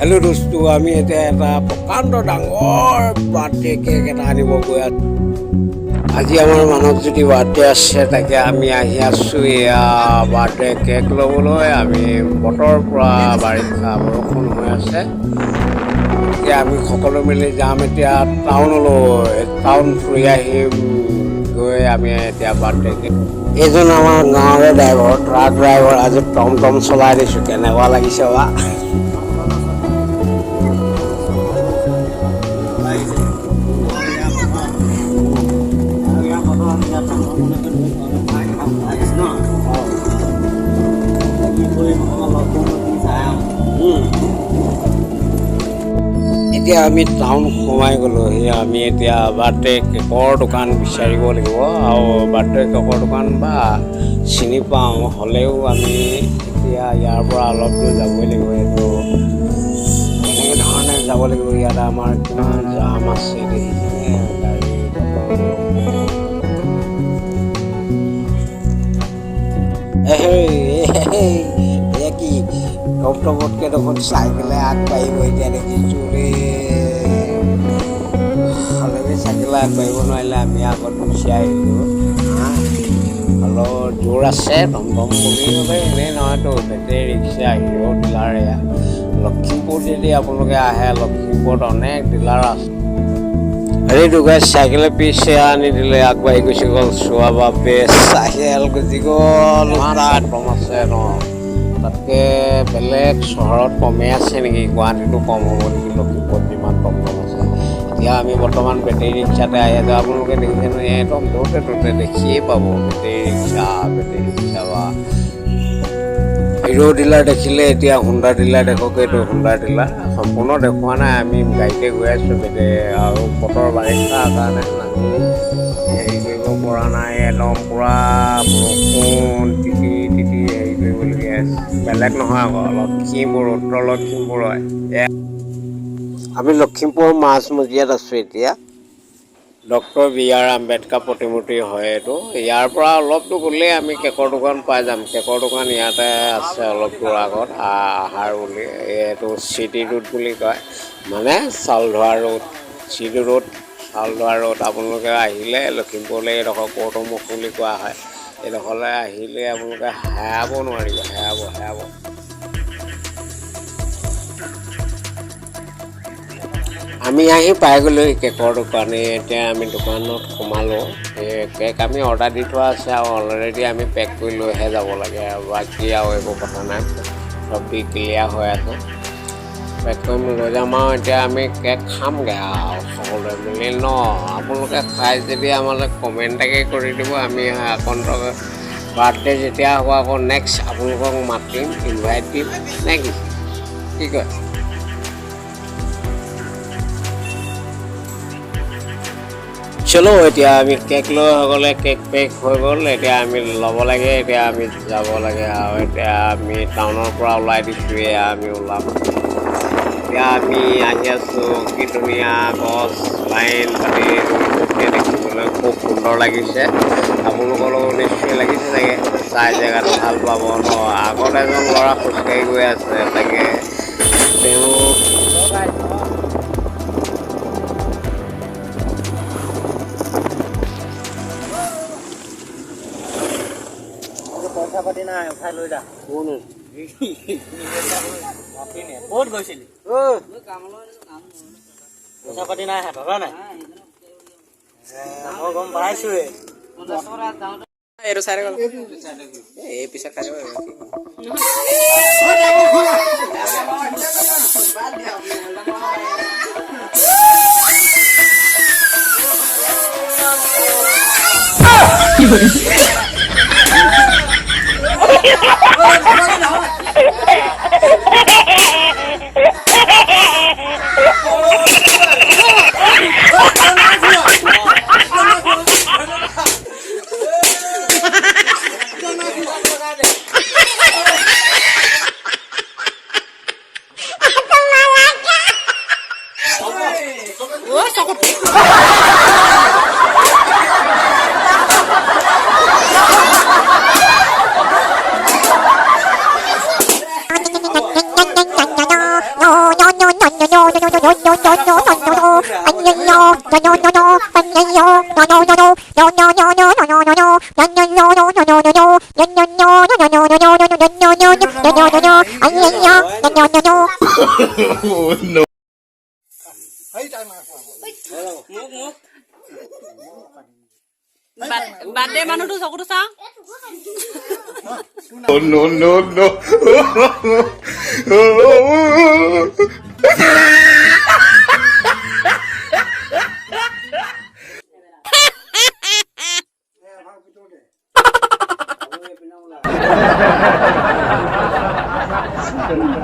Hello' দোস্তো, আমি এতিয়া এটা প্ৰকাণ্ড ডাঙৰ বাৰ্থডে কেক এটা আনিব গৈ আছোঁ। আজি আমাৰ মানৱজ্যোতি বাৰ্থডে আছে, তাকে আমি আহি আছোঁ এয়া বাৰ্থডে কেক ল'বলৈ। আমি বতৰৰ পৰা বাৰিষা বৰষুণ হৈ আছে, এতিয়া আমি সকলো মিলি যাম এতিয়া টাউন ফুৰি আহিম। গৈ আমি এতিয়া বাৰ্থডে কেক, এইজন আমাৰ গাঁৱৰে ড্ৰাইভাৰ, ট্ৰাক ড্ৰাইভাৰ, আজি টমটম চলাই দিছোঁ। কেনেকুৱা লাগিছে বা? এতিয়া আমি টাউন সোমাই গ'লোঁ। আমি এতিয়া বাৰ্থডে কেকৰ দোকান বিচাৰিব লাগিব, আৰু বাৰ্থডে কেকৰ দোকান বা চিনি পাওঁ হ'লেও আমি এতিয়া ইয়াৰ পৰা অলপ দূৰ যাবই লাগিব। এইটো এনেকৈ ধৰণে যাব লাগিব। ইয়াত আমাৰ কিমান জাম আছে দেখিছেনে? গাড়ী কি টমটমতকৈ দেখোন চাইকেলে আগবাঢ়িব এতিয়া দেখিছোঁ ৰে। হ'লেও চাইকেলে আগবাঢ়িব নোৱাৰিলে আমি আগত গুচি আহিলোঁ। অলপ জোৰ আছে টমটম বুলি ক'লে এনেই নহয়তো, বেটেৰী ৰিক্সা, হিৰ' ডিলাৰ। এয়া লখিমপুৰ যদি আপোনালোকে আহে, লখিমপুৰত অনেক ডিলাৰ আছে। হেৰি দুগাই চাইকেলে পিছে আনি দিলে, আগবাঢ়ি গুচি গ'ল। চোৱা বাপে চাইকেল গুচি গ'ল। টম আছে ন, তাতকৈ বেলেগ চহৰত কমেই আছে নেকি? গুৱাহাটীতো কম হ'ব নেকি? লখিমপুৰত যিমান টমটম আছে। এতিয়া আমি বৰ্তমান বেটেৰী ৰিক্সাতে আহি আছোঁ। আপোনালোকে দেখিছেনো, একদম য'তে দেখিয়ে পাব বেটেৰী ৰিক্সা বা হিৰ' ডিলাৰ দেখিলে। এতিয়া হুণ্ডা ডিলাৰ দেখক, এইটো হুণ্ডা ডিলাৰ। সম্পূৰ্ণ দেখুওৱা নাই, আমি গাড়ীতে গৈ আছোঁ আৰু বতৰ বাৰিষাৰ কাৰণে আমি হেৰি কৰিব পৰা নাই। একদম পূৰা বৰষুণ তিতি হেৰি কৰিবলগীয়া আছে। বেলেগ নহয় আকৌ, লখিমপুৰ, উত্তৰ লখিমপুৰ হয়। আমি লখিমপুৰৰ মাজমজিয়াত আছোঁ এতিয়া। Doctor BR. আম্বেদকাৰ প্ৰতিমূৰ্তি হয় এইটো। ইয়াৰ পৰা অলপ দূৰ গ'লেই আমি কেকৰ দোকান পাই যাম। কেকৰ দোকান ইয়াতে আছে অলপ দূৰ আগত, আহাৰ বুলি। এইটো চিটি ৰোড বুলি কয়, মানে চাউলধোৱা ৰোড, চিটি ৰোড, চাউলধোৱা ৰোড। আপোনালোকে আহিলে লখিমপুৰলৈ এইডোখৰ কৰ্টমুখ বুলি কোৱা হয়। এইডোখৰলৈ আহিলে আপোনালোকে হেৰাব নোৱাৰিব, হেৰাব। আমি আহি পাই গ'লোঁ কেকৰ দোকানে। এতিয়া আমি দোকানত সোমালোঁ। কেক আমি অৰ্ডাৰ দি থোৱা আছে, আৰু অলৰেডি আমি পেক কৰি লৈহে যাব লাগে। আৰু বাকী আৰু একো কথা নাই, চব ক্লিয়াৰ হৈ আছে। পেক কৰি লৈ যাম আৰু এতিয়া আমি কেক খামগৈ আৰু সকলোৱে মিলি ন। আপোনালোকে খাই যদি আমালৈ কমেণ্ট এটাকে কৰি দিব। আমি আগন্তুক বাৰ্থডে যেতিয়া হ'ব, আকৌ নেক্সট আপোনালোকক মাতিম, ইনভাইট দিম নে কি কয়? চলো, এতিয়া আমি কেক লৈ হৈ গ'লে, কেক পেক হৈ গ'ল। এতিয়া আমি ল'ব লাগে, এতিয়া আমি যাব লাগে। আৰু এতিয়া আমি টাউনৰ পৰা ওলাই দিছোঁ, এয়া আমি ওলাম। এতিয়া আমি আহি আছোঁ, কি ধুনীয়া গছ লাইন পাতি দেখিবলৈ খুব সুন্দৰ লাগিছে। আপোনালোকৰো নিশ্চয় লাগিছে চাগে, চাই জেগাটো ভাল পাব ন। আগত এজন ল'ৰা খোজকাঢ়ি গৈ আছে, তাকে তেওঁ পইচা পাতি নাই, উঠাই লৈ যা। ক'ত গৈছিলি? পইচা পাতি নাই হাতত, হয় নাই? মই গম পাইছোৱে। এইটো চাই গ'ল, এই পিছত খাই যাব। বাৰ্থডে মানুহটো চকুটো চাওঁ no.